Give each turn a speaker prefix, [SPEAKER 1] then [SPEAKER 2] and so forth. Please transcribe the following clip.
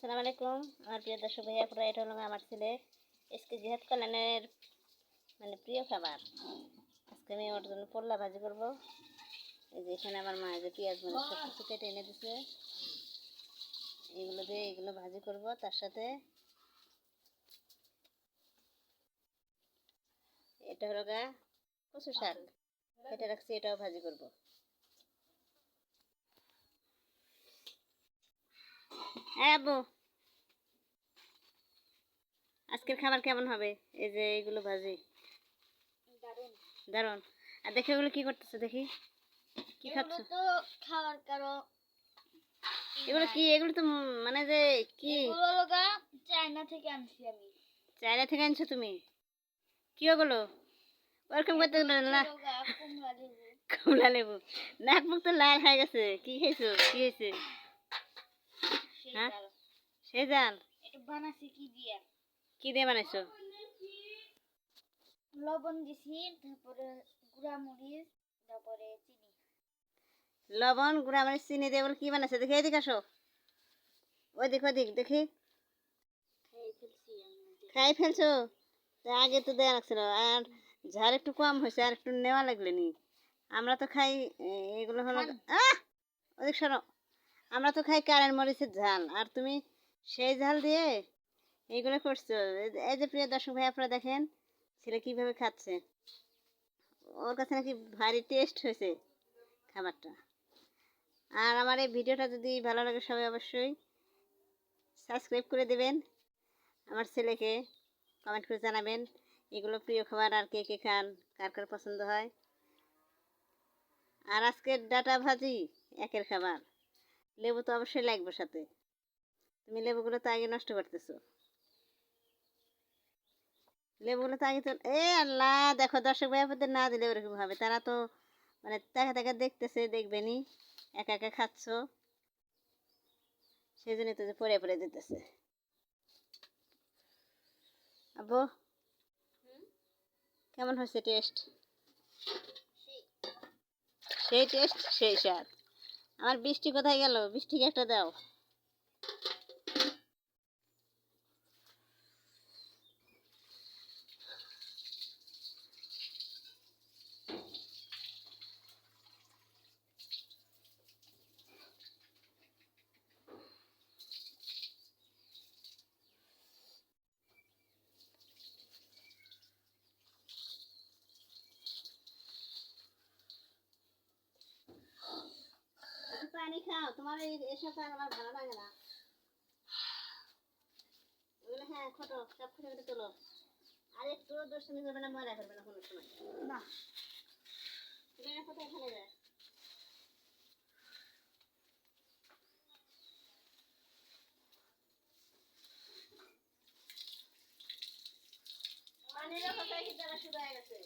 [SPEAKER 1] আসসালামু আলাইকুম আমার প্রিয় দর্শক ভাইয়া পুরো এটা হলো আমার ছেলে এসকে জিহাদ কল্যাণের প্রিয় খাবার। আজকে আমি ওর জন্য পোল্লা ভাজি করবো। এই যে এখানে আমার মা যে পেঁয়াজ সব কিছু কেটে এনে দিচ্ছে, এগুলো দিয়ে এগুলো ভাজি করব। তার সাথে এটা হলো কচু শাক কেটে রাখছি, এটাও ভাজি করব। হ্যাঁ আব্বু, আজকের খাবার কেমন হবে? এই যে এইগুলো ভাজি দারুন। আর দেখে ওগুলো কি করতেছে, দেখি কি খাচ্ছ?
[SPEAKER 2] তো খাবার কারো
[SPEAKER 1] এগুলো কি? এগুলো তো যে কি,
[SPEAKER 2] এগুলো লগা চায়না থেকে আনছি আমি।
[SPEAKER 1] চায়না থেকে আনছো তুমি? কি ওগুলো ওরকম করতে না? কমলা লেবু, নাক মুখ তো লাল হয়ে গেছে। কি খাইছো? কি হয়েছে? হ্যাঁ সেই জাল
[SPEAKER 2] এটা বানাইছি কি দিয়ে?
[SPEAKER 1] কি দিয়ে বানাইছো?
[SPEAKER 2] লবণ দিছি, তারপরে গুঁড়া মরিচ, তারপরে চিনি।
[SPEAKER 1] লবণ গুঁড়া মরিচ চিনি দিয়ে বলে কি বানাইছো? দেখি এদিকে আসো, ওদিক ওদিক দেখি। খাই ফেলছো? আগে তো দেওয়া লাগছিল। আর ঝাল একটু কম হয়েছে, আর একটু নেওয়া লাগলে নি। আমরা তো খাই এগুলো হলো ওদিক সরো। আমরা তো খাই কারেন্ট মরিচের ঝাল, আর তুমি সেই ঝাল দিয়ে এইগুলো করছো। এই যে প্রিয় দর্শক ভাই, আপনারা দেখেন ছেলে কিভাবে খাচ্ছে। ওর কাছে নাকি ভারী টেস্ট হয়েছে খাবারটা। আর আমার এই ভিডিওটা যদি ভালো লাগে সবাই অবশ্যই সাবস্ক্রাইব করে দেবেন। আমার ছেলেকে কমেন্ট করে জানাবেন এগুলো প্রিয় খাবার, আর কে কে খান, কার কার পছন্দ হয়। আর আজকের ডাটা ভাজি একের খাবার। লেবু তো অবশ্যই লাগবে সাথে। তুমি লেবুগুলো তো আগে নষ্ট করতেছো। লেবুগুলো তো আগে তো আল্লাহ, দেখো দর্শক ভাইয়াদের না দিলে ওরকম হবে। তারা তো দেখা দেখা দেখতেছে, দেখবেনি একা একা খাচ্ছ, সেই জন্য তো পরে পরে দিতেছে। আব্বু কেমন হয়েছে টেস্ট? সেই টেস্ট সেই স্বাদ। আমার বৃষ্টি কোথায় গেল? বৃষ্টিকে একটা দাও। পানি খাও, তোমার এসব আমার ভালো লাগে না। হ্যাঁ খটো, সব খুঁজে খুঁজে তোলো। আর একটু দুষ্টুমি করবে না, মজা করবে না কোনো সময়। না তুমি কোথায় ফেলে দেয়? পানির কোথায় কি দেওয়া শুরু হয়ে গেছে?